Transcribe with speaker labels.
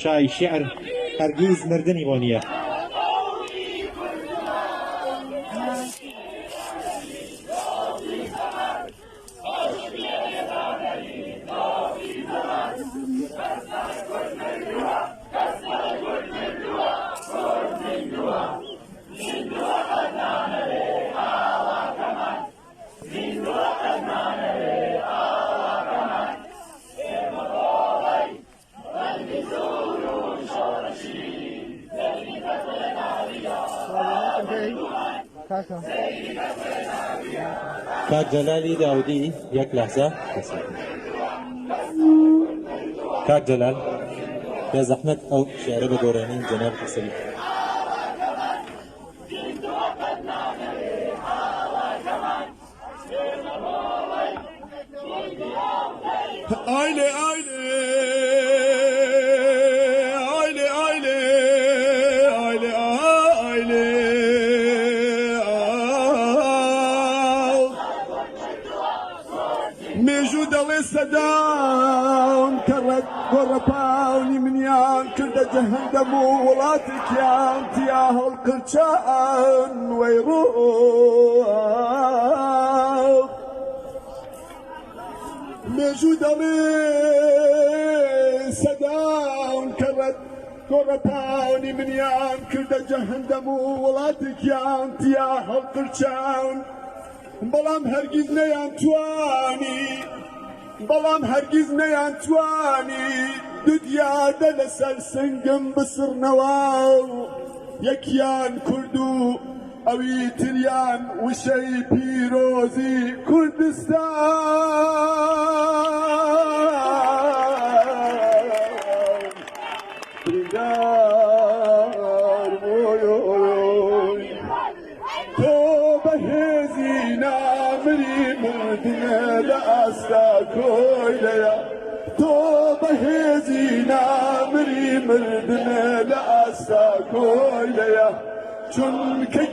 Speaker 1: شای شعر هرگیز مردنی وانیه. کاک جلالی داودی یک لحظه. کاک جلال به زحمت او شعر بگورانین جناب حسنی.
Speaker 2: Aile aile aile aile aile aile موجود الصدام كرت قرباوني من يان كل جهنم ولاتك يا انت يا هالقرشان ويروح موجود الصدام كرت قرباوني من يان كل جهنم ولاتك يا انت يا هالقرشان بلام هرگز نیانتوانی بلام هرگز نیانتوانی دنیا دل سر سنگم بسر نواو یکیان کردو اوی تریان وشی پیروزی کردستان بریدار مویوی تو بهزی نامری مردنه لاستا کویلیا تو بهزی نامری مردنه لاستا کویلیا چون که